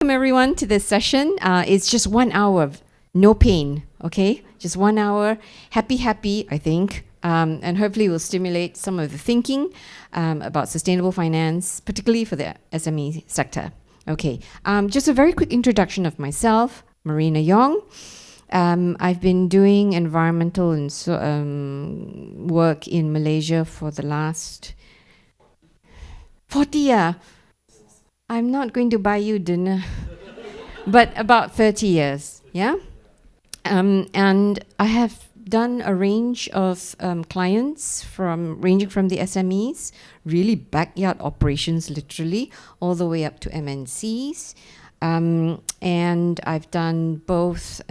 Welcome everyone to this session. It's just 1 hour of no pain, okay? Just 1 hour, happy, I think. And hopefully we'll stimulate some of the thinking about sustainable finance, particularly for the SME sector. Okay, just a very quick introduction of myself, Marina Yong. I've been doing environmental and work in Malaysia for the last 40 years. I'm not going to buy you dinner, but about 30 years, yeah? And I have done a range of clients ranging from the SMEs, really backyard operations literally, all the way up to MNCs. And I've done both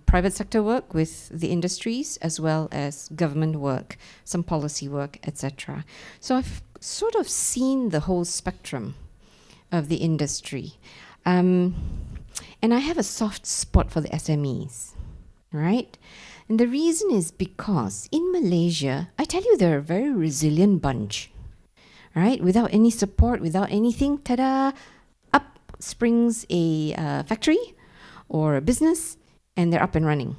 private sector work with the industries as well as government work, some policy work, etc. So I've sort of seen the whole spectrum of the industry. And I have a soft spot for the SMEs, right? And the reason is because in Malaysia, I tell you, they're a very resilient bunch, right? Without any support, without anything, ta-da, up springs a factory or a business, and they're up and running,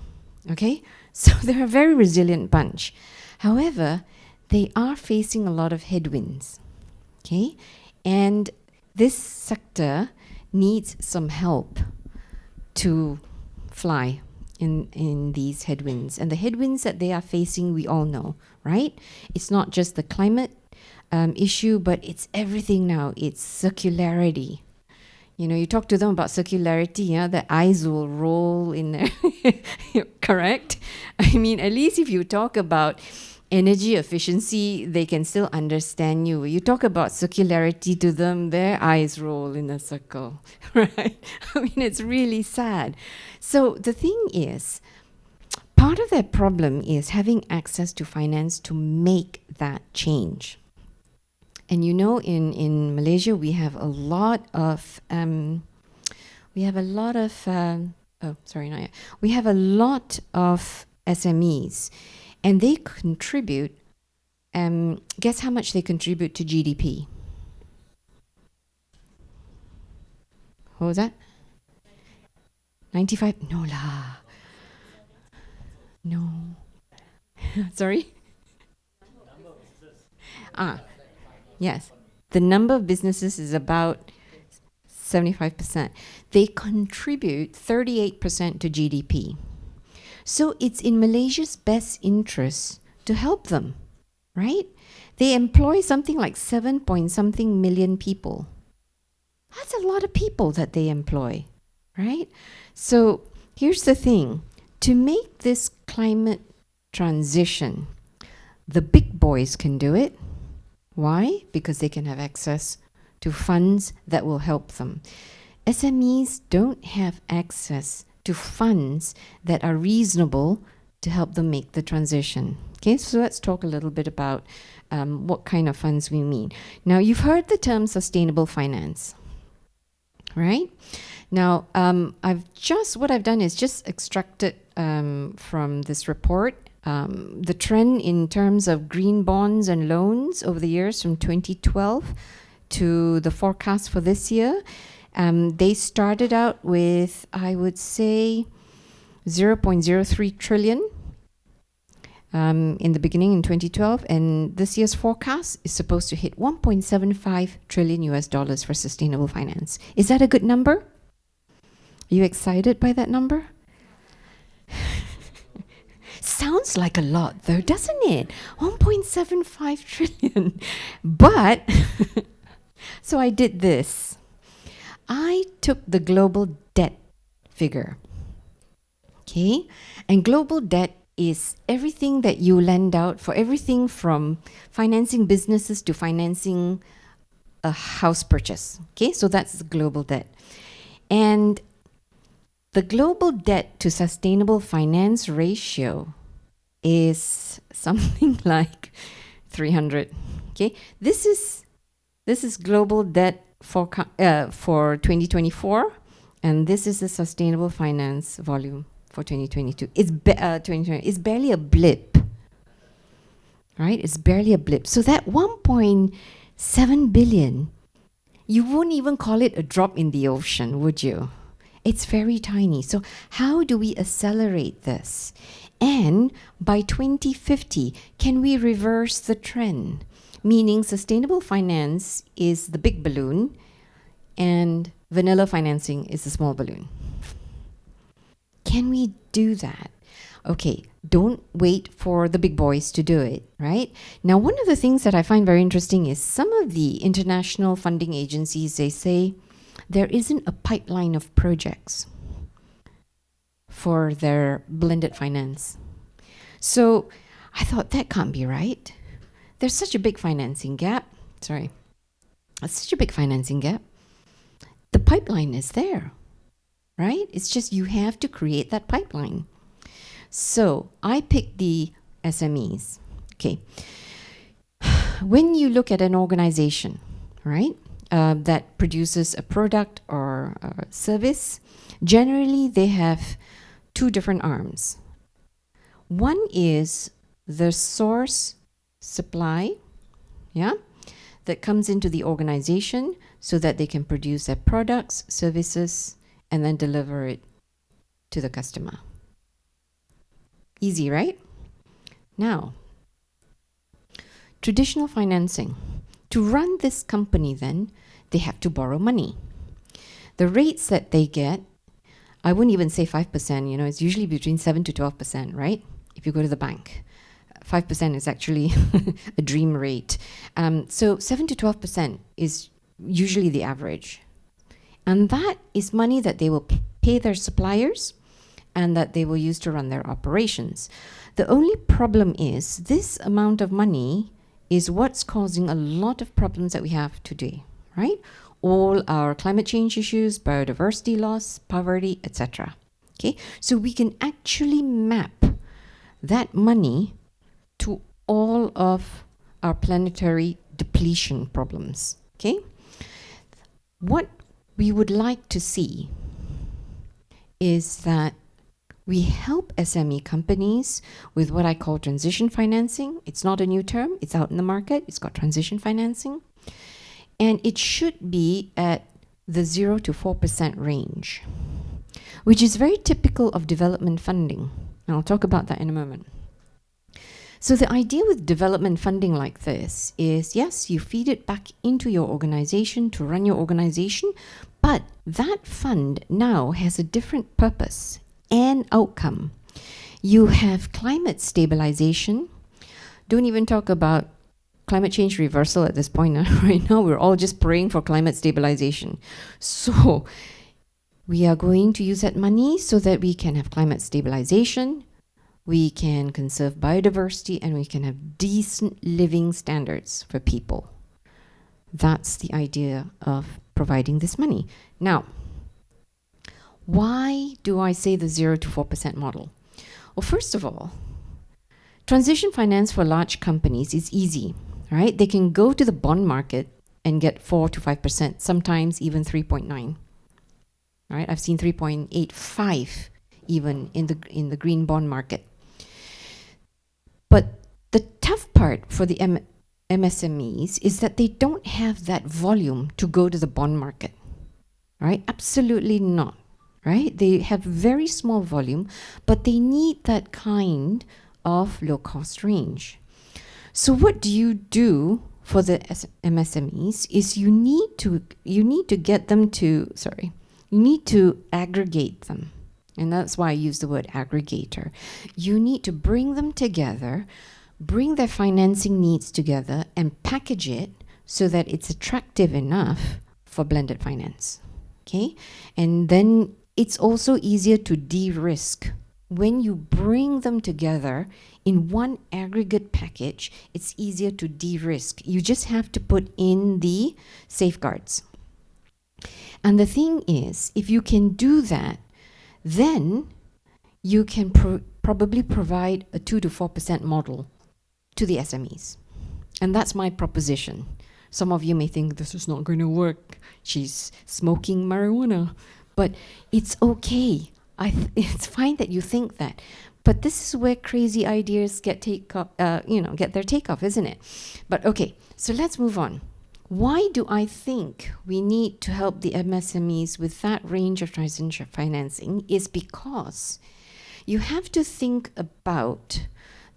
okay? So they're a very resilient bunch. However, they are facing a lot of headwinds, okay? And this sector needs some help to fly in these headwinds. And the headwinds that they are facing, we all know, right? It's not just the climate issue, but it's everything now. It's circularity. You know, you talk to them about circularity, yeah, the eyes will roll in there. Correct? I mean, at least if you talk about energy efficiency, they can still understand you. You talk about circularity to them, their eyes roll in a circle, right? I mean, it's really sad. So the thing is, part of their problem is having access to finance to make that change. And you know, in Malaysia, we have a lot of, we have a lot of SMEs. And they contribute, guess how much they contribute to GDP? What was that? 95? No lah. No. Sorry? Yes. The number of businesses is about 75%. They contribute 38% to GDP. So it's in Malaysia's best interest to help them, right? They employ something like 7-point-something million people. That's a lot of people that they employ, right? So here's the thing. To make this climate transition, the big boys can do it. Why? Because they can have access to funds that will help them. SMEs don't have access to funds that are reasonable to help them make the transition. Okay, so let's talk a little bit about what kind of funds we mean. Now, you've heard the term sustainable finance, right? Now, what I've done is just extracted from this report the trend in terms of green bonds and loans over the years from 2012 to the forecast for this year. They started out with, I would say, 0.03 trillion in the beginning in 2012, and this year's forecast is supposed to hit 1.75 trillion US dollars for sustainable finance. Is that a good number? Are you excited by that number? Sounds like a lot though, doesn't it? 1.75 trillion. But, so I did this. I took the global debt figure, okay? And global debt is everything that you lend out for everything from financing businesses to financing a house purchase, okay? So that's the global debt. And the global debt to sustainable finance ratio is something like 300, okay? This is global debt for 2024, and this is the sustainable finance volume for 2022. It's 2020. It's barely a blip, right? It's barely a blip. So that 1.7 billion You won't even call it a drop in the ocean, would you? It's very tiny. So how do we accelerate this? And by 2050, can we reverse the trend? Meaning sustainable finance is the big balloon and vanilla financing is the small balloon. Can we do that? Okay, don't wait for the big boys to do it, right? Now, one of the things that I find very interesting is some of the international funding agencies, they say there isn't a pipeline of projects for their blended finance. So I thought that can't be right. There's such a big financing gap. Sorry. It's such a big financing gap. The pipeline is there, right? It's just you have to create that pipeline. So I picked the SMEs. Okay. When you look at an organization, right, that produces a product or a service, generally they have two different arms. One is the source supply, yeah, that comes into the organization so that they can produce their products, services, and then deliver it to the customer. Easy, right? Now, traditional financing. To run this company then, they have to borrow money. The rates that they get, I wouldn't even say 5%, it's usually between 7 to 12%, right? If you go to the bank. 5% is actually a dream rate. So 7 to 12% is usually the average. And that is money that they will pay their suppliers and that they will use to run their operations. The only problem is this amount of money is what's causing a lot of problems that we have today, right? All our climate change issues, biodiversity loss, poverty, etc. Okay, so we can actually map that money to all of our planetary depletion problems. Okay, what we would like to see is that we help SME companies with what I call transition financing. It's not a new term. It's out in the market. It's got transition financing. And it should be at the 0 to 4% range, which is very typical of development funding. And I'll talk about that in a moment. So the idea with development funding like this is, yes, you feed it back into your organization to run your organization, but that fund now has a different purpose and outcome. You have climate stabilization. Don't even talk about climate change reversal at this point. Right now, we're all just praying for climate stabilization. So we are going to use that money so that we can have climate stabilization, we can conserve biodiversity, and we can have decent living standards for people. That's the idea of providing this money. Now, why do I say the 0 to 4% model? Well, first of all, transition finance for large companies is easy, right? They can go to the bond market and get 4 to 5%, sometimes even 3.9. Right? I've seen 3.85 even in the green bond market. But the tough part for the MSMEs is that they don't have that volume to go to the bond market, right? Absolutely not, right? They have very small volume, but they need that kind of low-cost range. So what do you do for the MSMEs is you need to get them to, you need to aggregate them. And that's why I use the word aggregator. You need to bring them together, bring their financing needs together, and package it so that it's attractive enough for blended finance. Okay? And then it's also easier to de-risk. When you bring them together in one aggregate package, it's easier to de-risk. You just have to put in the safeguards. And the thing is, if you can do that, then you can probably provide a 2 to 4% model to the SMEs. And that's my proposition. Some of you may think this is not going to work. She's smoking marijuana. But it's okay. It's fine that you think that. But this is where crazy ideas get their takeoff, isn't it? But okay, so let's move on. Why do I think we need to help the MSMEs with that range of transition financing is because you have to think about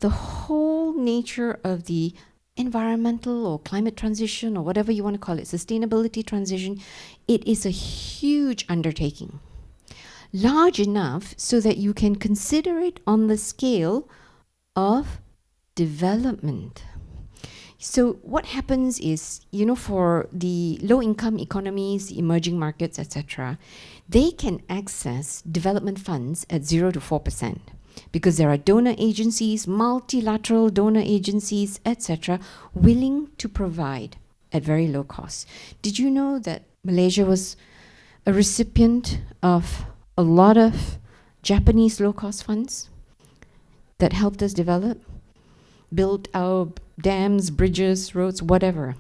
the whole nature of the environmental or climate transition, or whatever you want to call it, sustainability transition. It is a huge undertaking, large enough so that you can consider it on the scale of development. So what happens is, for the low-income economies, emerging markets, etc., they can access development funds at 0 to 4%. Because there are donor agencies, multilateral donor agencies, etc., willing to provide at very low cost. Did you know that Malaysia was a recipient of a lot of Japanese low-cost funds that helped us develop, build our dams, bridges, roads, whatever,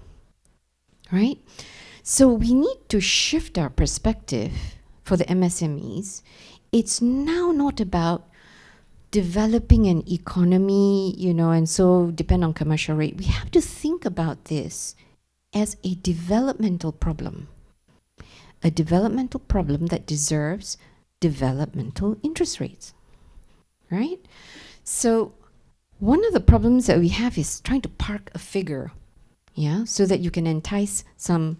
right? So we need to shift our perspective for the MSMEs. It's now not about developing an economy, and so depend on commercial rate. We have to think about this as a developmental problem that deserves developmental interest rates, right? So one of the problems that we have is trying to park a figure, so that you can entice some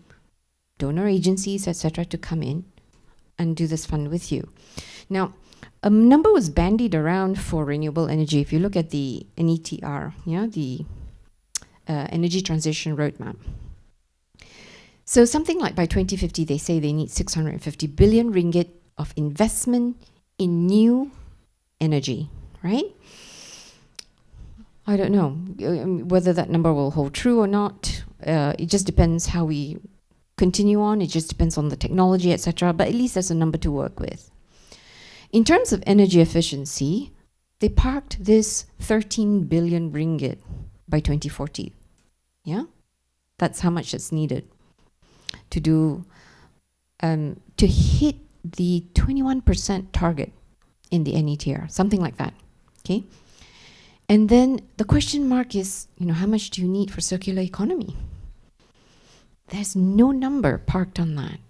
donor agencies, etc., to come in and do this fund with you. Now, a number was bandied around for renewable energy. If you look at the NETR, the Energy Transition Roadmap. So something like by 2050, they say they need 650 billion ringgit of investment in new energy, right? I don't know whether that number will hold true or not. It just depends how we continue on. It just depends on the technology, etc. But at least there's a number to work with. In terms of energy efficiency, they parked this 13 billion ringgit by 2040. Yeah? That's how much it's needed to do, to hit the 21% target in the NETR, something like that, okay? And then the question mark is, how much do you need for circular economy? There's no number parked on that.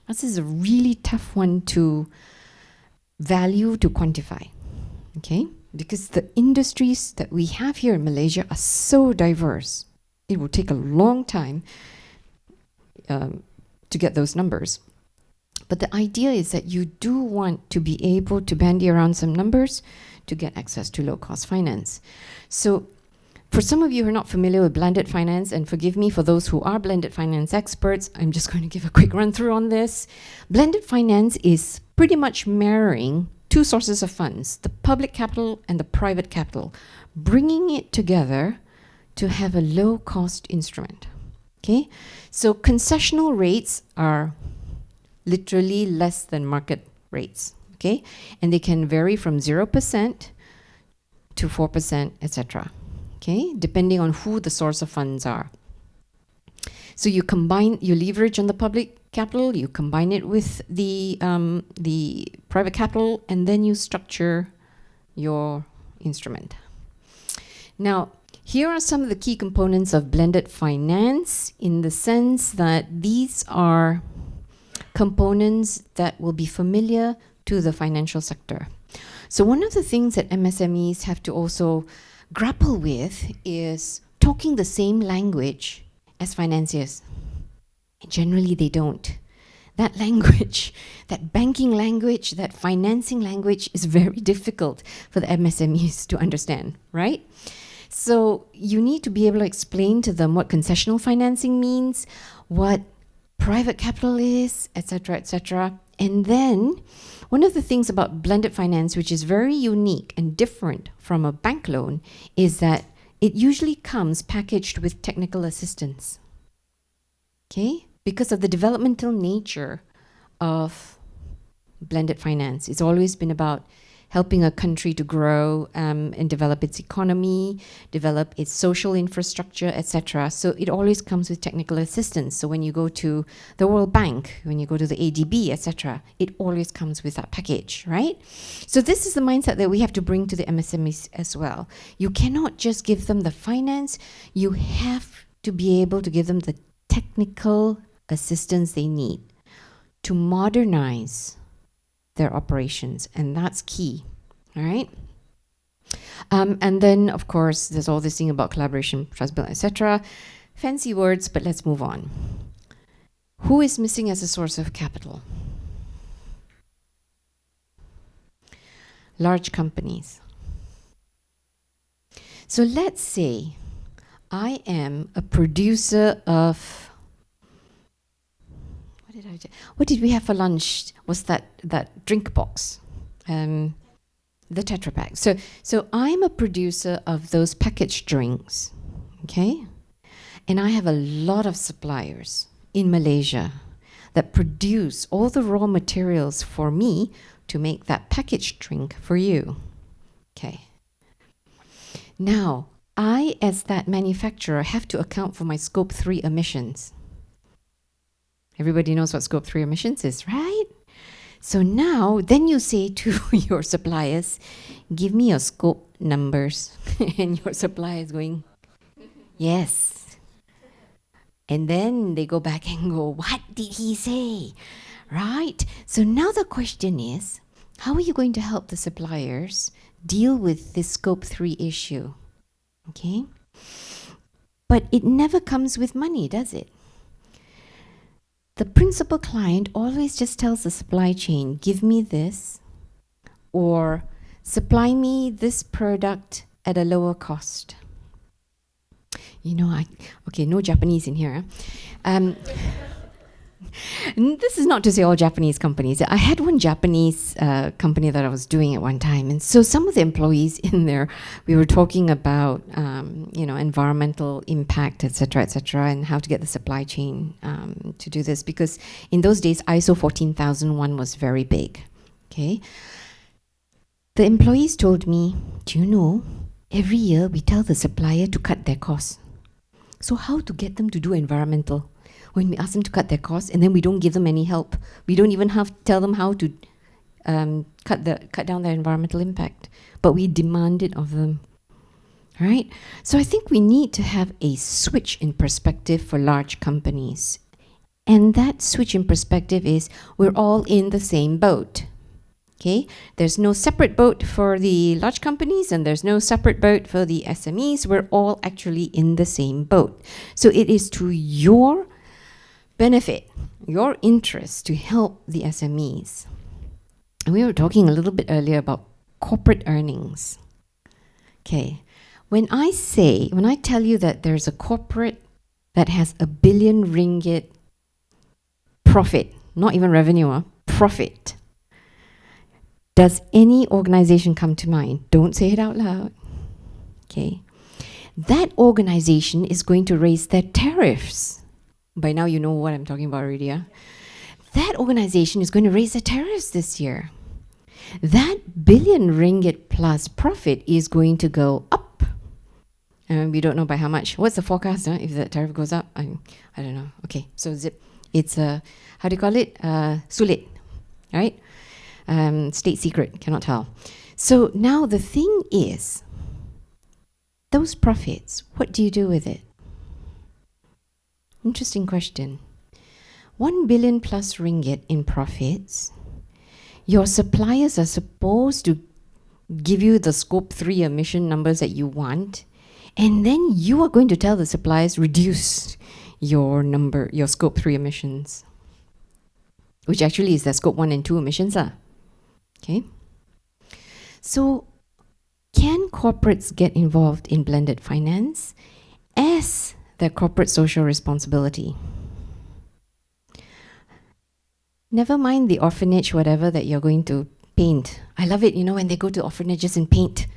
This is a really tough one to value, to quantify, okay? Because the industries that we have here in Malaysia are so diverse. It will take a long time to get those numbers. But the idea is that you do want to be able to bandy around some numbers to get access to low-cost finance. So for some of you who are not familiar with blended finance, and forgive me for those who are blended finance experts, I'm just going to give a quick run through on this. Blended finance is pretty much marrying two sources of funds, the public capital and the private capital, bringing it together to have a low-cost instrument. Okay, so concessional rates are literally less than market rates. Okay, and they can vary from 0% to 4%, etc. Okay, depending on who the source of funds are. So you leverage on the public capital, you combine it with the private capital, and then you structure your instrument. Now, here are some of the key components of blended finance, in the sense that these are components that will be familiar to the financial sector. So one of the things that MSMEs have to also grapple with is talking the same language as financiers. And generally they don't. That language, that banking language, that financing language is very difficult for the MSMEs to understand, right? So you need to be able to explain to them what concessional financing means, what private capital is, etc., etc. And then one of the things about blended finance, which is very unique and different from a bank loan, is that it usually comes packaged with technical assistance. Okay? Because of the developmental nature of blended finance. It's always been about helping a country to grow and develop its economy, develop its social infrastructure, etc. So it always comes with technical assistance. So when you go to the World Bank, when you go to the ADB, etc., it always comes with that package, right? So this is the mindset that we have to bring to the MSMEs as well. You cannot just give them the finance, you have to be able to give them the technical assistance they need to modernize their operations, and that's key. All right. And then, of course, there's all this thing about collaboration, trust building, etc. Fancy words, but let's move on. Who is missing as a source of capital? Large companies. So let's say I am a producer of, what did we have for lunch? Was that drink box, the Tetra Pak. So I'm a producer of those packaged drinks, okay? And I have a lot of suppliers in Malaysia that produce all the raw materials for me to make that packaged drink for you. Okay. Now, I, as that manufacturer, have to account for my Scope 3 emissions. Everybody knows what Scope 3 emissions is, right? So now, then you say to your suppliers, give me your scope numbers. And your supplier is going, yes. And then they go back and go, what did he say? Right? So now the question is, how are you going to help the suppliers deal with this Scope 3 issue? Okay? But it never comes with money, does it? The principal client always just tells the supply chain, give me this, or supply me this product at a lower cost. You know, okay, no Japanese in here. This is not to say all Japanese companies. I had one Japanese company that I was doing at one time, and so some of the employees in there, we were talking about environmental impact, etc., and how to get the supply chain to do this, because in those days ISO 14001 was very big. Okay, the employees told me, do you know, every year we tell the supplier to cut their costs. So how to get them to do environmental? When we ask them to cut their costs, and then we don't give them any help. We don't even have to tell them how to cut down their environmental impact, but we demand it of them. Right? So I think we need to have a switch in perspective for large companies. And that switch in perspective is we're all in the same boat. Okay? There's no separate boat for the large companies, and there's no separate boat for the SMEs. We're all actually in the same boat. So it is to your benefit, your interest, to help the SMEs. And we were talking a little bit earlier about corporate earnings. Okay, when I tell you that there's a corporate that has 1 billion ringgit profit, not even revenue, profit, does any organization come to mind? Don't say it out loud. Okay, that organization is going to raise their tariffs. By now you know what I'm talking about already, yeah? That organization is going to raise the tariffs this year. That 1 billion ringgit plus profit is going to go up. We don't know by how much. What's the forecast if the tariff goes up? I don't know. Okay, so it's how do you call it? Sulit, right? State secret, cannot tell. So now the thing is, those profits, what do you do with it? Interesting question. 1 billion plus ringgit in profits. Your suppliers are supposed to give you the Scope 3 emission numbers that you want, and then you are going to tell the suppliers, reduce your Scope 3 emissions, which actually is the Scope 1 and 2 emissions. Okay? So, can corporates get involved in blended finance as their corporate social responsibility? Never mind the orphanage, whatever that you're going to paint. I love it, when they go to orphanages and paint.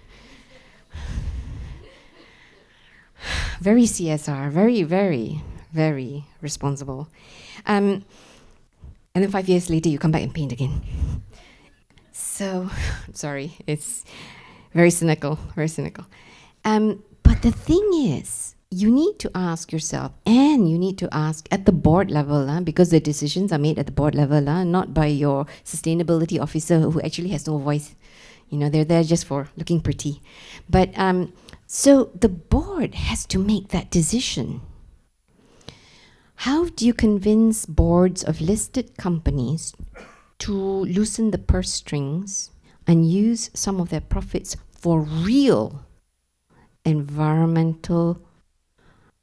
Very CSR, very, very, very responsible. And then 5 years later, you come back and paint again. So, sorry, it's very cynical, very cynical. But the thing is, you need to ask yourself, and you need to ask at the board level, because the decisions are made at the board level, not by your sustainability officer who actually has no voice. They're there just for looking pretty. But so the board has to make that decision. How do you convince boards of listed companies to loosen the purse strings and use some of their profits for real environmental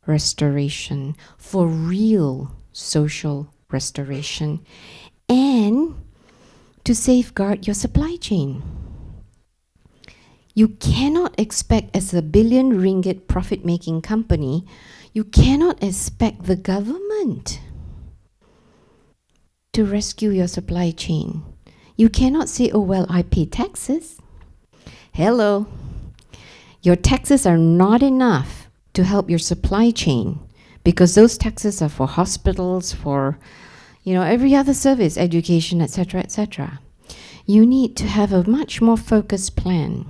restoration, for real social restoration, and to safeguard your supply chain? You cannot expect, as a billion ringgit profit-making company, you cannot expect the government to rescue your supply chain. You cannot say, oh, well, I pay taxes. Hello. Your taxes are not enough to help your supply chain, because those taxes are for hospitals, for every other service, education, etc., etc. You need to have a much more focused plan.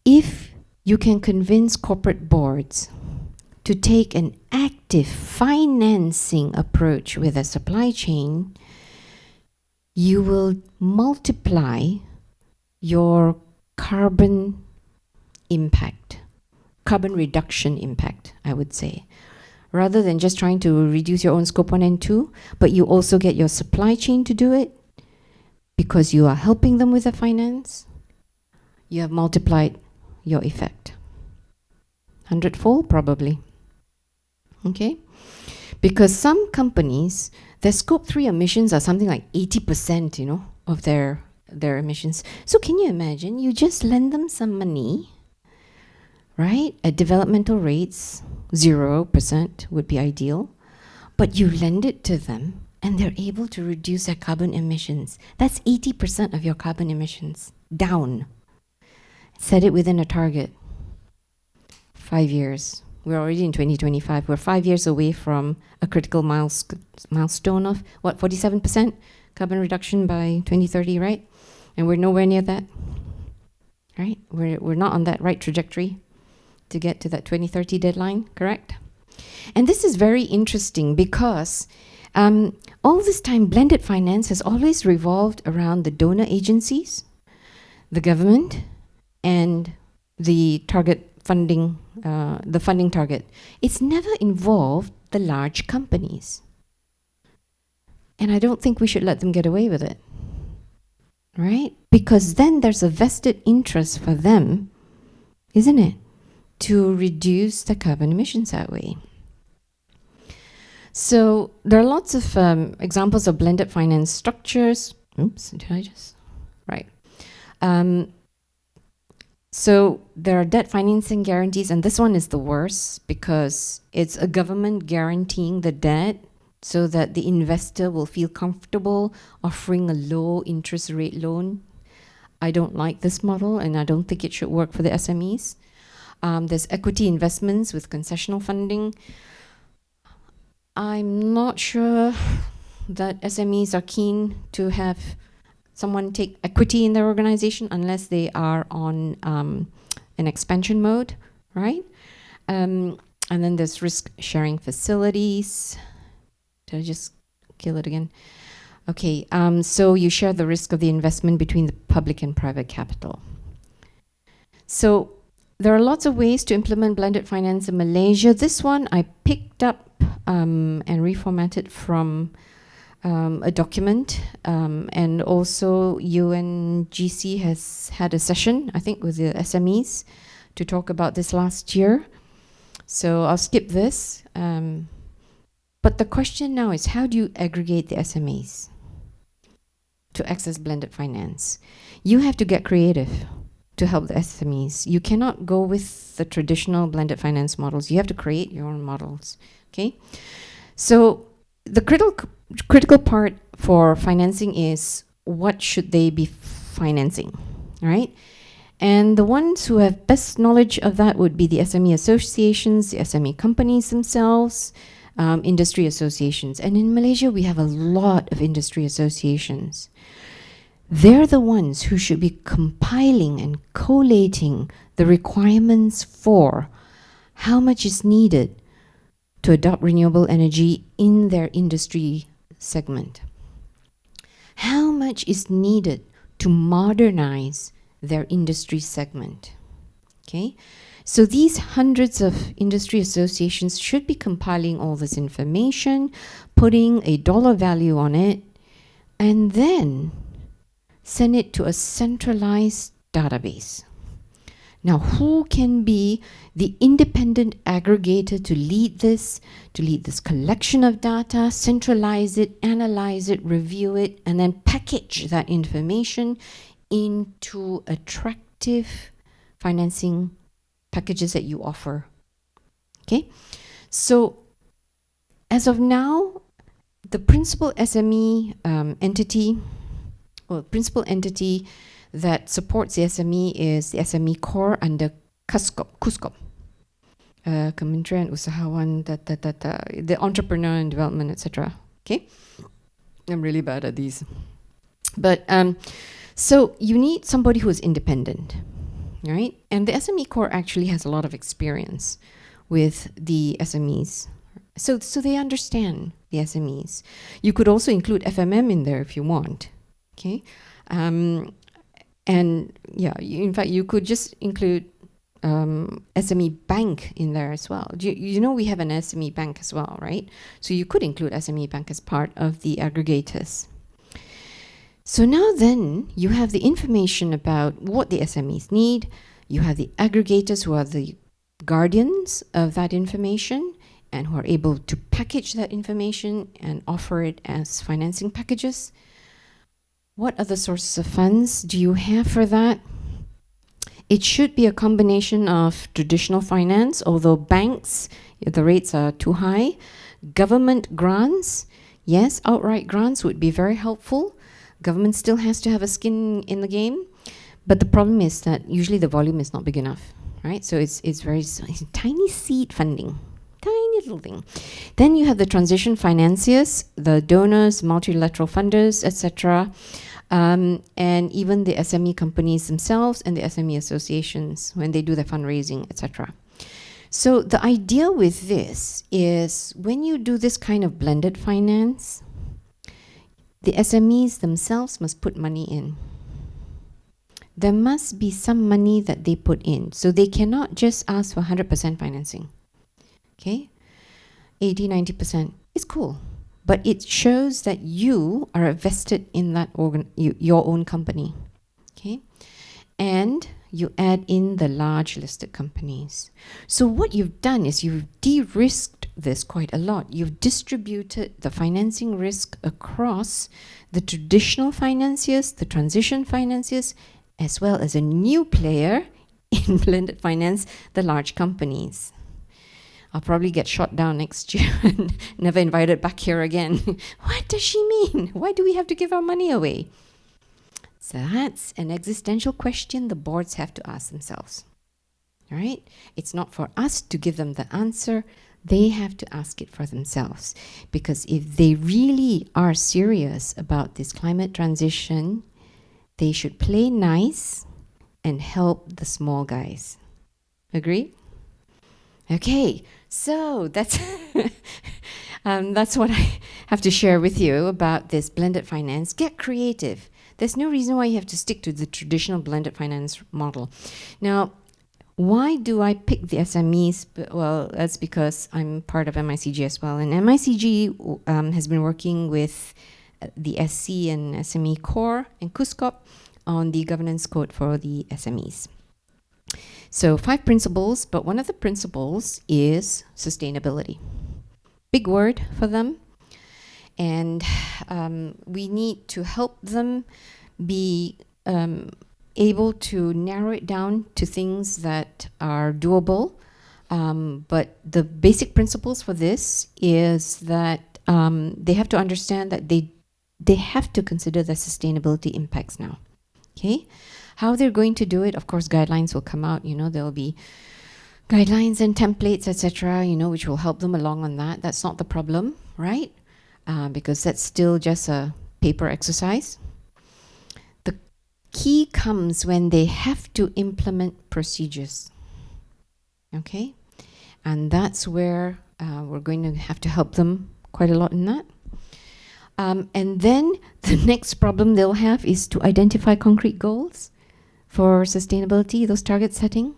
If you can convince corporate boards to take an active financing approach with a supply chain, you will multiply your carbon impact, carbon reduction impact, I would say. Rather than just trying to reduce your own scope 1 and 2, but you also get your supply chain to do it because you are helping them with the finance, you have multiplied your effect. 100-fold probably. Okay? Because some companies, their scope 3 emissions are something like 80%, of their emissions. So can you imagine? You just lend them some money, right? At developmental rates, 0% would be ideal. But you lend it to them and they're able to reduce their carbon emissions. That's 80% of your carbon emissions down. Set it within a target. 5 years. We're already in 2025. We're 5 years away from a critical milestone of, 47% carbon reduction by 2030, right? And we're nowhere near that, right? We're not on that right trajectory to get to that 2030 deadline, correct? And this is very interesting because all this time, blended finance has always revolved around the donor agencies, the government, and the target funding, the funding target. It's never involved the large companies. And I don't think we should let them get away with it, right? Because then there's a vested interest for them, isn't it, to reduce the carbon emissions that way. So there are lots of examples of blended finance structures. Oops, did I just? Right. So there are debt financing guarantees, and this one is the worst because it's a government guaranteeing the debt so that the investor will feel comfortable offering a low interest rate loan. I don't like this model, and I don't think it should work for the SMEs. There's equity investments with concessional funding. I'm not sure that SMEs are keen to have someone take equity in their organization unless they are on an expansion mode, right? And then there's risk sharing facilities. Did I just kill it again? Okay, so you share the risk of the investment between the public and private capital. So there are lots of ways to implement blended finance in Malaysia. This one I picked up and reformatted from a document, and also UNGC has had a session, I think, with the SMEs to talk about this last year. So I'll skip this. But the question now is, how do you aggregate the SMEs to access blended finance? You have to get creative to help the SMEs. You cannot go with the traditional blended finance models. You have to create your own models, okay? So the critical part for financing is, what should they be financing, right? And the ones who have best knowledge of that would be the SME associations, the SME companies themselves, industry associations. And in Malaysia, we have a lot of industry associations. They're the ones who should be compiling and collating the requirements for how much is needed to adopt renewable energy in their industry segment. How much is needed to modernize their industry segment? Okay. So these hundreds of industry associations should be compiling all this information, putting a dollar value on it, and then send it to a centralized database. Now, who can be the independent aggregator to lead this collection of data, centralize it, analyze it, review it, and then package that information into attractive financing packages that you offer? Okay, so as of now, the principal SME entity, or principal entity that supports the SME is the SME core under KUSKOP, Kementerian Usahawan, the Entrepreneur and Development, etc. Okay, I'm really bad at these, but so you need somebody who is independent, right? And the SME core actually has a lot of experience with the SMEs, so they understand the SMEs. You could also include FMM in there if you want. Okay. And yeah, in fact, you could just include SME bank in there as well. You know we have an SME bank as well, right? So you could include SME bank as part of the aggregators. So now then, you have the information about what the SMEs need. You have the aggregators who are the guardians of that information and who are able to package that information and offer it as financing packages. What other sources of funds do you have for that? It should be a combination of traditional finance, although banks, the rates are too high. Government grants, yes, outright grants would be very helpful. Government still has to have a skin in the game, but the problem is that usually the volume is not big enough, right? So it's very tiny seed funding, tiny little thing. Then you have the transition financiers, the donors, multilateral funders, etc., and even the SME companies themselves and the SME associations when they do their fundraising, etc. So the idea with this is when you do this kind of blended finance, the SMEs themselves must put money in. There must be some money that they put in. So they cannot just ask for 100% financing. Okay? 80, 90% is cool. But it shows that you are vested in that your own company. Okay? And you add in the large listed companies. So what you've done is you've de-risked this quite a lot. You've distributed the financing risk across the traditional financiers, the transition financiers, as well as a new player in blended finance, the large companies. I'll probably get shot down next year and never invited back here again. What does she mean? Why do we have to give our money away? So that's an existential question the boards have to ask themselves. All right? It's not for us to give them the answer. They have to ask it for themselves. Because if they really are serious about this climate transition, they should play nice and help the small guys. Agree? Okay, so that's what I have to share with you about this blended finance. Get creative. There's no reason why you have to stick to the traditional blended finance model. Now, why do I pick the SMEs? Well, that's because I'm part of MICG as well. And MICG has been working with the SC and SME core and KUSKOP on the governance code for the SMEs. So 5 principles, but one of the principles is sustainability. Big word for them. And we need to help them be able to narrow it down to things that are doable. But the basic principles for this is that they have to understand that they have to consider the sustainability impacts now. Okay? How they're going to do it, of course, guidelines will come out. You know, there will be guidelines and templates, etc., you know, which will help them along on that. That's not the problem, right? Because that's still just a paper exercise. The key comes when they have to implement procedures. Okay? And that's where we're going to have to help them quite a lot in that. And then the next problem they'll have is to identify concrete goals for sustainability, those target setting.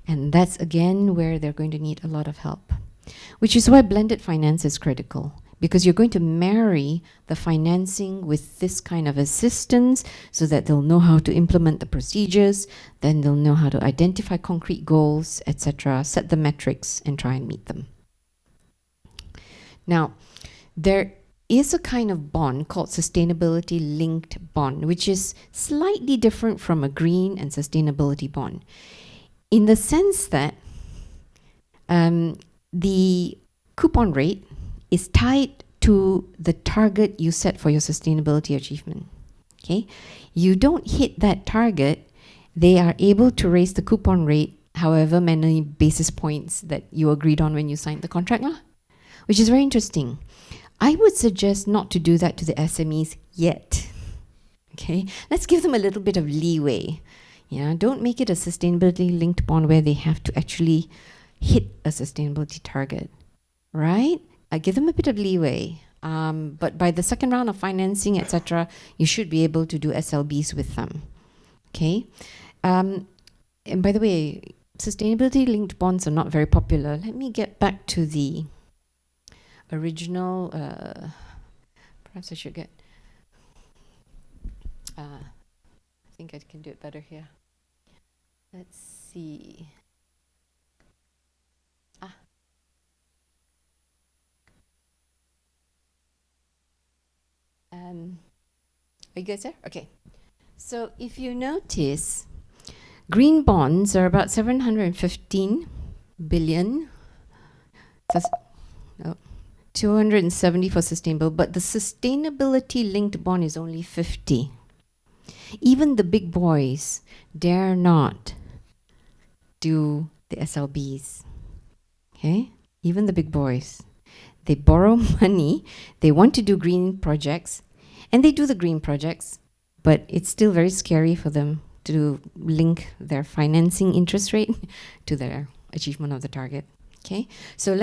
And that's again where they're going to need a lot of help, which is why blended finance is critical, because you're going to marry the financing with this kind of assistance so that they'll know how to implement the procedures, then they'll know how to identify concrete goals, etc., set the metrics and try and meet them. Now, there is a kind of bond called sustainability linked bond, which is slightly different from a green and sustainability bond, in the sense that the coupon rate is tied to the target you set for your sustainability achievement. Okay, you don't hit that target, they are able to raise the coupon rate however many basis points that you agreed on when you signed the contract, which is very interesting. I would suggest not to do that to the SMEs yet. Okay, let's give them a little bit of leeway. Yeah, don't make it a sustainability linked bond where they have to actually hit a sustainability target, right? Give them a bit of leeway. But by the second round of financing, etc., you should be able to do SLBs with them. Okay. And by the way, sustainability linked bonds are not very popular. Let me get back to the original. Perhaps I should get. I think I can do it better here. Let's see. Are you guys there? Okay. So if you notice, green bonds are about 715 billion. 270 for sustainable, but the sustainability linked bond is only 50. Even the big boys dare not do the SLBs. Okay? Even the big boys. They borrow money, they want to do green projects, and they do the green projects, but it's still very scary for them to link their financing interest rate to their achievement of the target. Okay? So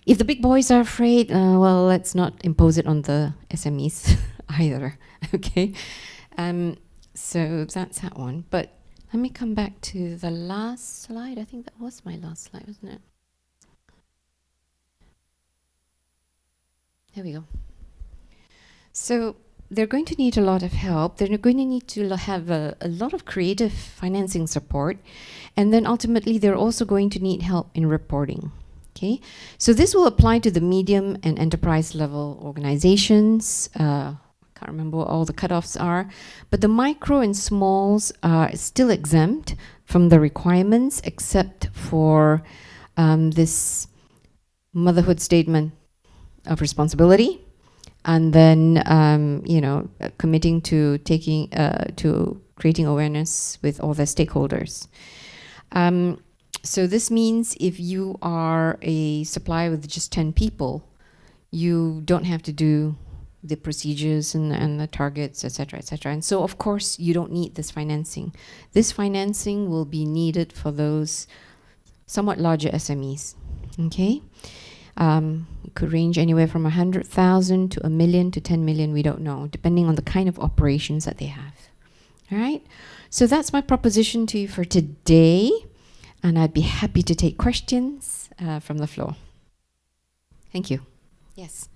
if the big boys are afraid, well, let's not impose it on the SMEs either. Okay? So that's that one. But let me come back to the last slide. I think that was my last slide, wasn't it? There we go. So they're going to need a lot of help. They're going to need to have a lot of creative financing support. And then ultimately, they're also going to need help in reporting. Okay, so this will apply to the medium and enterprise level organizations. Can't remember what all the cutoffs are, but the micro and smalls are still exempt from the requirements, except for this motherhood statement of responsibility, and then committing to creating awareness with all their stakeholders. So this means if you are a supplier with just 10 people, you don't have to do the procedures and the targets, etc., etc. And so, of course, you don't need this financing. This financing will be needed for those somewhat larger SMEs. Okay, it could range anywhere from 100,000 to 1 million to 10 million. We don't know, depending on the kind of operations that they have. All right. So that's my proposition to you for today. And I'd be happy to take questions from the floor. Thank you. Yes.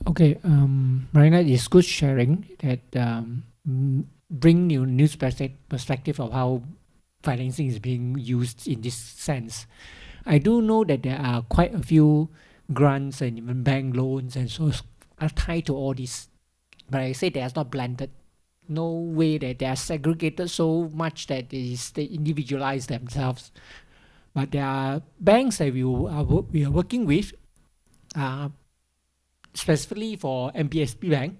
Okay, Marina, it's good sharing that bring new perspective of how financing is being used in this sense. I do know that there are quite a few grants and even bank loans and so are tied to all this, but I say they are not blended. No way that they are segregated so much that they individualize themselves. But there are banks that we are working with, specifically for MPSP Bank.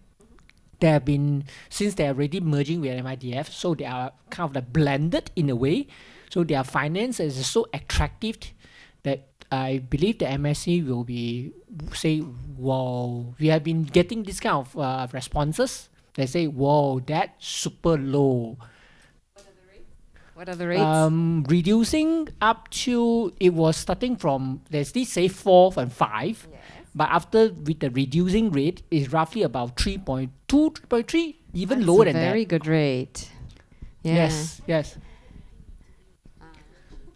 They have been, since they are already merging with MIDF, so they are kind of like blended in a way. So their finance is so attractive that I believe the MSC will be say, wow, we have been getting this kind of responses. They say, whoa, that's super low. What are the rates? Reducing up to, it was starting from, there's this say 4 and 5. Yes. But after, with the reducing rate, is roughly about 3.2, 3.3, even lower than that. Very good rate. Yeah. Yes, yes.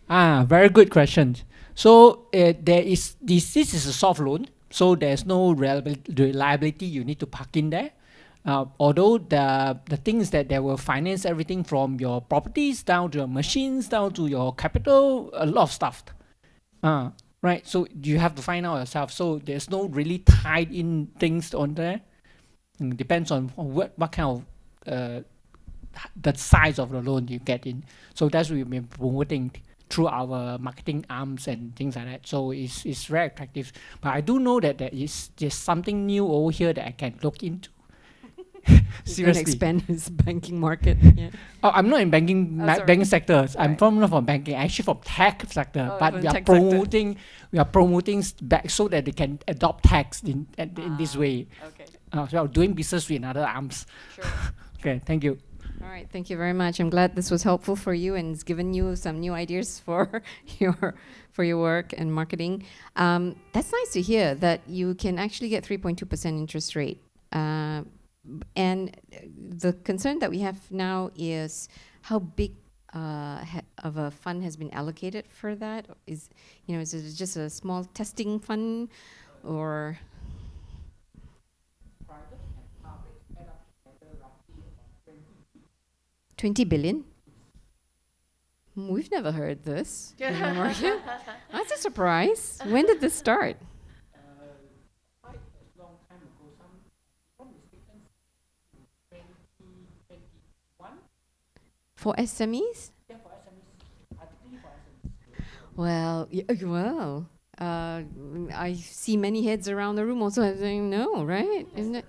Very good question. So there is this is a soft loan, so there's no reliability you need to park in there. Although the things that they will finance everything from your properties down to your machines down to your capital, a lot of stuff. Right. So you have to find out yourself. So there's no really tied in things on there. Depends on what kind of the size of the loan you get in. So that's what we've been promoting through our marketing arms and things like that. So it's very attractive. But I do know that there is just something new over here that I can look into. He's going to expand his banking market. Yeah. Oh, I'm not in banking banking sector. I'm not from banking. Actually from tech sector. But we are promoting back so that they can adopt tax in this way. Okay. So doing business with other arms. Sure. Okay, thank you. All right, thank you very much. I'm glad this was helpful for you and it's given you some new ideas for your work and marketing. That's nice to hear that you can actually get 3.2% interest rate. And the concern that we have now is how big of a fund has been allocated for that. Is it just a small testing fund or? 20 billion? We've never heard this in the market. That's a surprise. When did this start? Quite a long time ago. From the statements in 2021. For SMEs? Yeah, for SMEs. Particularly for SMEs. Well, I see many heads around the room also saying no, right? Isn't it?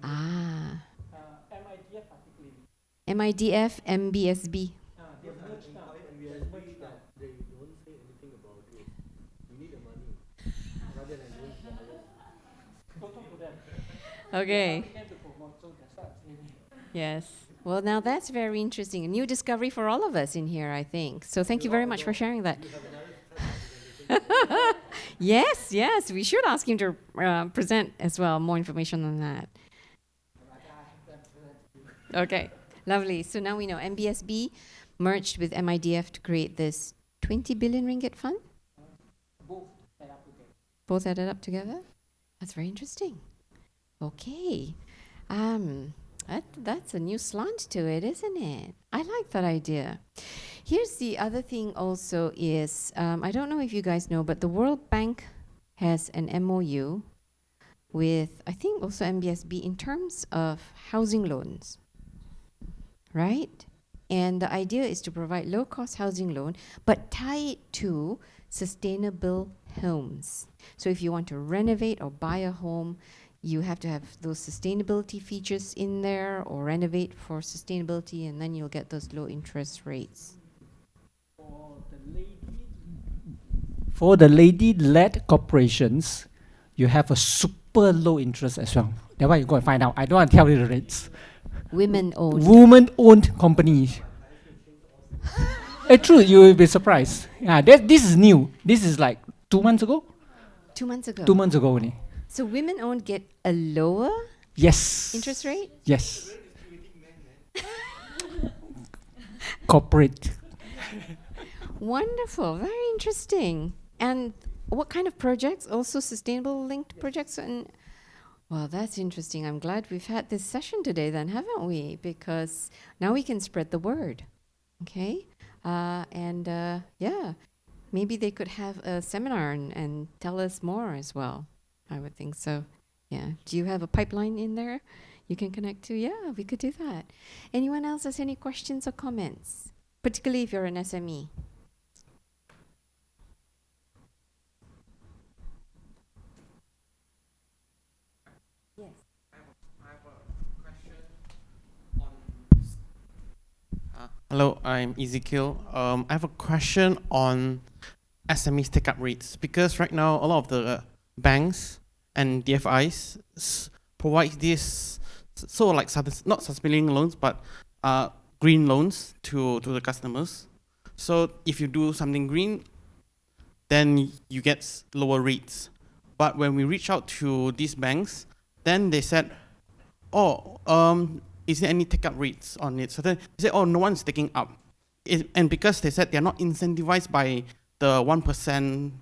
Ah. MIDF particularly. MIDF, MBSB. They merged now. They don't say anything about it. We need the money rather than doing flowers. Go talk to them. Okay. To promote, so that's what I'm saying. Yes. Well, now that's very interesting. A new discovery for all of us in here, I think. So thank you very much for sharing that. Yes. We should ask him to present as well more information on that. Okay. Lovely. So now we know MBSB merged with MIDF to create this 20 billion ringgit fund. Both added up together. That's very interesting. Okay. That's a new slant to it, isn't it? I like that idea. Here's the other thing also is, I don't know if you guys know, but the World Bank has an MOU with, I think also MBSB in terms of housing loans, right? And the idea is to provide low-cost housing loan, but tie it to sustainable homes. So if you want to renovate or buy a home, you have to have those sustainability features in there or renovate for sustainability, and then you'll get those low interest rates. For the lady-led corporations, you have a super low interest as well. That's why you go and find out. I don't want to tell you the rates. Women-owned. Women-owned companies. True, you will be surprised. Yeah, this is new. This is like 2 months ago. 2 months ago. 2 months ago only. So women-owned get a lower Yes. interest rate? Yes. Corporate. Wonderful, very interesting. And what kind of projects? Also sustainable linked projects? And well, that's interesting. I'm glad we've had this session today then, haven't we? Because now we can spread the word. Okay? Yeah, maybe they could have a seminar and tell us more as well. I would think so. Yeah. Do you have a pipeline in there you can connect to? Yeah, we could do that. Anyone else has any questions or comments? Particularly if you're an SME. Yes. I have a question on. Hello, I'm Ezekiel. I have a question on SMEs take-up rates, because right now a lot of the banks and DFIs provide this not sustainability loans but green loans to the customers. So if you do something green, then you get lower rates. But when we reach out to these banks, then they said, is there any take-up rates on it? So then they said, no one's taking up. and because they said they're not incentivized by the 1%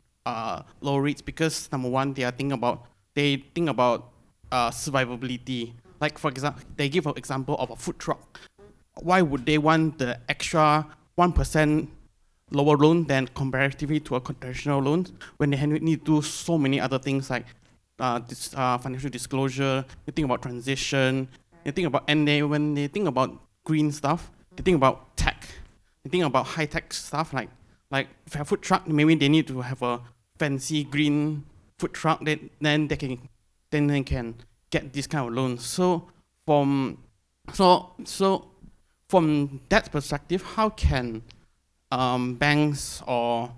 low rates, because number one, they think about survivability. Like for example, they give an example of a food truck. Why would they want the extra 1% lower loan than comparatively to a conventional loan when they need to do so many other things like financial disclosure, you think about transition, you think about, and when they think about green stuff, they think about tech, they think about high tech stuff like if a food truck, maybe they need to have a fancy green food truck, then they can get this kind of loans. So from that perspective, how can banks or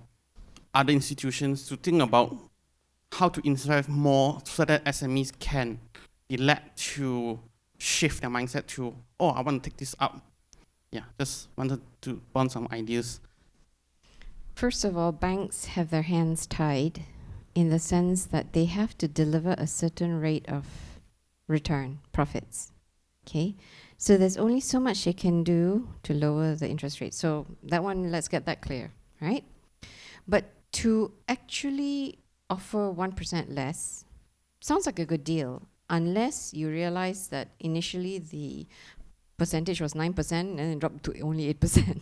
other institutions to think about how to incentivize more so that SMEs can be led to shift their mindset to, oh, I want to take this up. Yeah, just wanted to bounce some ideas. First of all, banks have their hands tied in the sense that they have to deliver a certain rate of return, profits. Okay? So there's only so much they can do to lower the interest rate. So that one, let's get that clear, right? But to actually offer 1% less sounds like a good deal, unless you realize that initially the percentage was 9% and then it dropped to only 8%,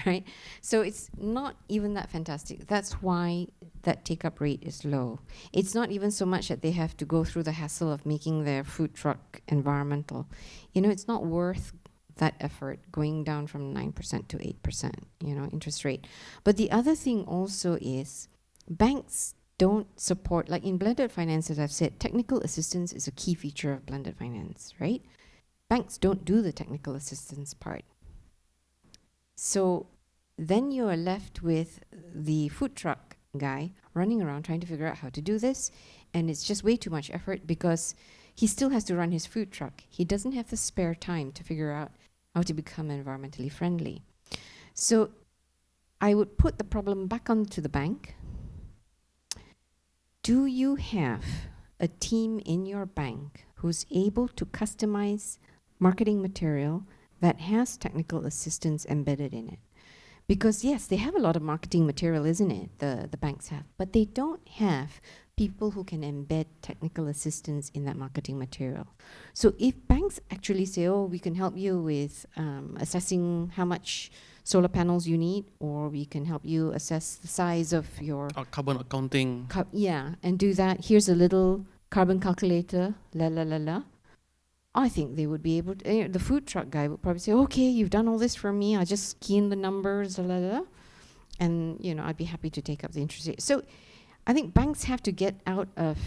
right? So it's not even that fantastic. That's why that take-up rate is low. It's not even so much that they have to go through the hassle of making their food truck environmental. You know, it's not worth that effort going down from 9% to 8%, you know, interest rate. But the other thing also is banks don't support, like in blended finance, as I've said, technical assistance is a key feature of blended finance, right? Banks don't do the technical assistance part. So then you are left with the food truck guy running around trying to figure out how to do this, and it's just way too much effort because he still has to run his food truck. He doesn't have the spare time to figure out how to become environmentally friendly. So I would put the problem back onto the bank. Do you have a team in your bank who's able to customize marketing material that has technical assistance embedded in it? Because yes, they have a lot of marketing material, isn't it? The banks have, but they don't have people who can embed technical assistance in that marketing material. So if banks actually say, oh, we can help you with assessing how much solar panels you need, or we can help you assess the size of your Carbon accounting. Yeah, and do that. Here's a little carbon calculator, la la la la. I think they would be able to, the food truck guy would probably say, okay, you've done all this for me, I'll just key in the numbers, la la la, and you know, I'd be happy to take up the interest rate. So I think banks have to get out of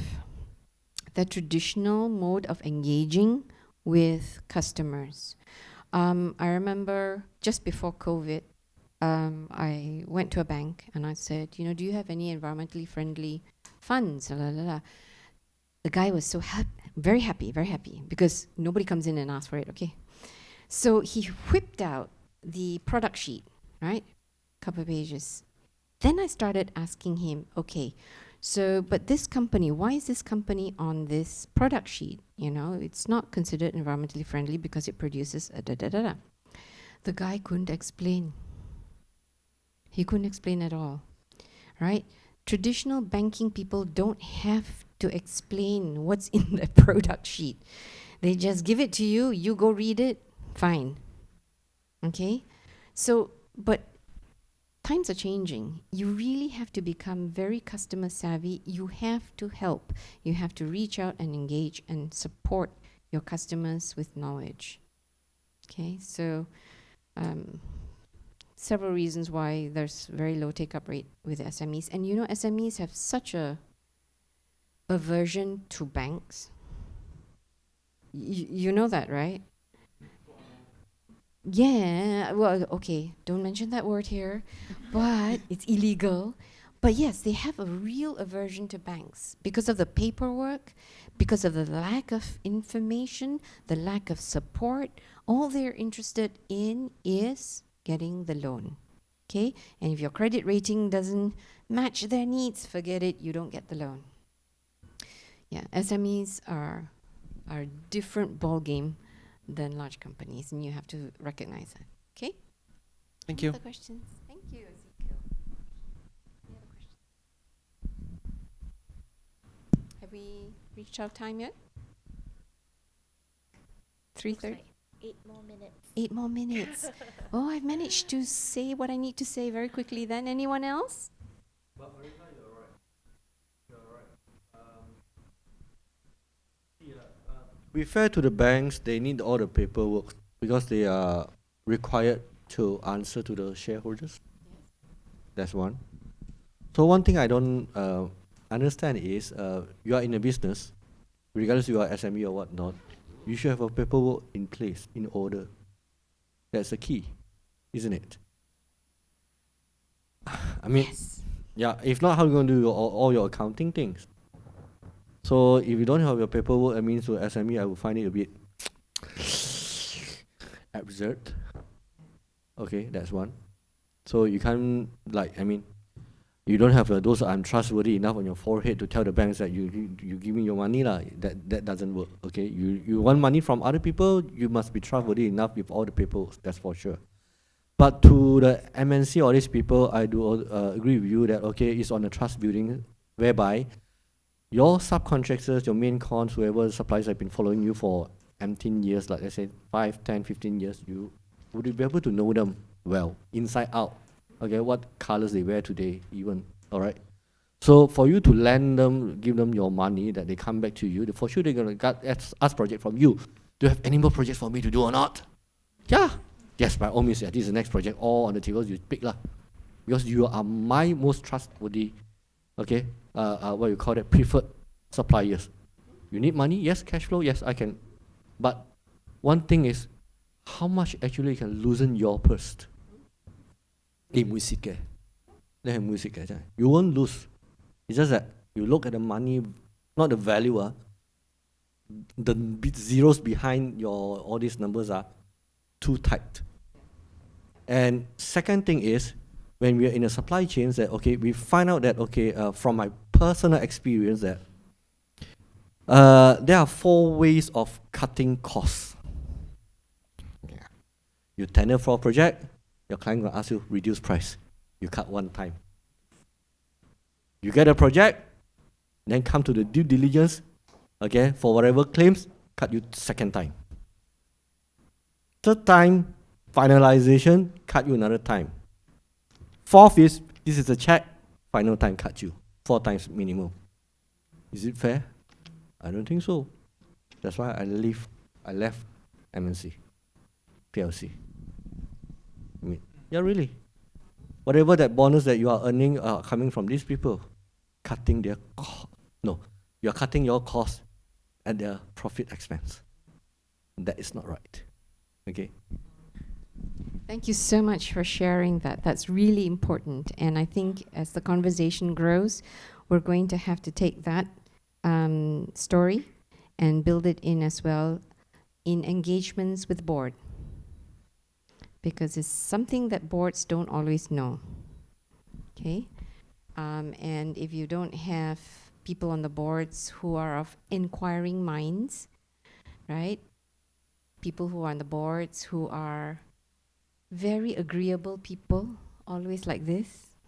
the traditional mode of engaging with customers. I remember just before COVID, I went to a bank and I said, you know, do you have any environmentally friendly funds? La, la, la. The guy was so very happy, because nobody comes in and asks for it, okay? So he whipped out the product sheet, right? Couple of pages. Then I started asking him, okay, so, but this company, why is this company on this product sheet? You know, it's not considered environmentally friendly because it produces a da-da-da-da. The guy couldn't explain. He couldn't explain at all, right? Traditional banking people don't have to explain what's in the product sheet. They just give it to you, you go read it, fine. Okay? So, but times are changing. You really have to become very customer savvy. You have to help. You have to reach out and engage and support your customers with knowledge. Okay, so several reasons why there's very low take-up rate with SMEs. And you know, SMEs have such a aversion to banks. You know that, right? Yeah, well, okay, don't mention that word here, but it's illegal. But yes, they have a real aversion to banks because of the paperwork, because of the lack of information, the lack of support. All they're interested in is getting the loan, okay? And if your credit rating doesn't match their needs, forget it, you don't get the loan. Yeah, SMEs are a different ball game than large companies, and you have to recognize that. Okay? Thank Any you. other questions? Thank you, Ezekiel. Any other questions? Have we reached our time yet? 3:30. 8 more minutes. 8 more minutes. Oh, I've managed to say what I need to say very quickly then. Anyone else? But Marina, you're right. You're right. To be fair to the banks, they need all the paperwork because they are required to answer to the shareholders. That's one. So one thing I don't understand is you are in a business, regardless you are SME or whatnot, you should have a paperwork in place, in order. That's the key, isn't it? I mean, Yes. yeah, if not, how are you going to do all your accounting things? So if you don't have your paperwork, that means to SME, I would find it a bit absurd. Okay, that's one. So you can't, like, I mean, you don't have those untrustworthy enough on your forehead to tell the banks that you give me your money lah. That doesn't work. Okay, you want money from other people, you must be trustworthy enough with all the paperwork. That's for sure. But to the MNC or these people, I do agree with you that okay, it's on a trust building, whereby your subcontractors, your main cons, whoever suppliers have been following you for 18 years, like let's say 5, 10, 15 years, you would be able to know them well, inside out. Okay, what colors they wear today, even. All right. So for you to lend them, give them your money, that they come back to you, for sure they're gonna ask project from you. Do you have any more projects for me to do or not? Yeah. Yes, by all means, yeah, this is the next project. All on the table, you pick lah. Because you are my most trustworthy, okay, what you call that, preferred suppliers. You need money? Yes. Cash flow? Yes, I can. But one thing is, how much actually can loosen your purse? Musik you won't lose. It's just that you look at the money, not the value. The zeros behind your all these numbers are too tight. And second thing is, when we are in a supply chain, that okay, we find out that okay, from my personal experience, that there are 4 ways of cutting costs. Yeah. You tender for a project, your client will ask you reduce price. You cut one time. You get a project, then come to the due diligence, okay, for whatever claims, cut you second time. Third time, finalization, cut you another time. Fourth is, this is a check, final time, cut you 4 times minimum. Is it fair? I don't think so. That's why I left MNC, PLC. I mean, yeah, really. Whatever that bonus that you are earning are coming from these people, cutting their you are cutting your cost at their profit expense. That is not right. Okay. Thank you so much for sharing that. That's really important. And I think as the conversation grows, we're going to have to take that story and build it in as well in engagements with board. Because it's something that boards don't always know. Okay? And if you don't have people on the boards who are of inquiring minds, right? People who are on the boards who are very agreeable people, always like this,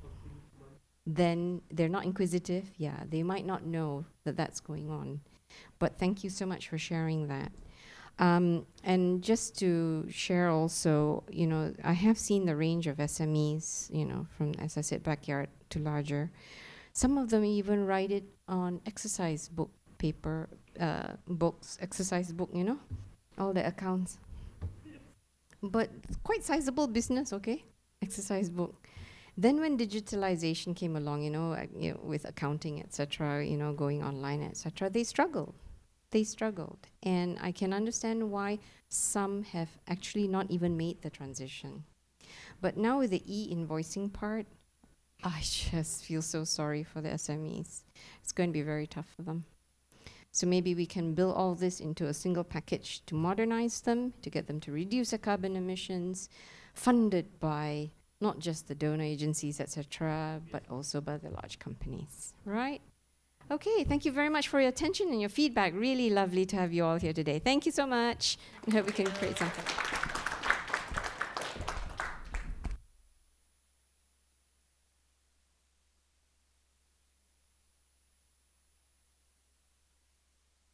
then they're not inquisitive. Yeah, they might not know that that's going on. But thank you so much for sharing that. And just to share also, you know, I have seen the range of SMEs, you know, from, as I said, backyard to larger. Some of them even write it on exercise book paper, books, exercise book, you know, all the accounts. But quite sizable business, okay, exercise book. Then when digitalization came along, you know, with accounting, etc., you know, going online, etc., they struggled. They struggled. And I can understand why some have actually not even made the transition. But now with the e-invoicing part, I just feel so sorry for the SMEs. It's going to be very tough for them. So maybe we can build all this into a single package to modernize them, to get them to reduce their carbon emissions, funded by not just the donor agencies, etc., but also by the large companies, right? Okay, thank you very much for your attention and your feedback. Really lovely to have you all here today. Thank you so much. I hope we can create something.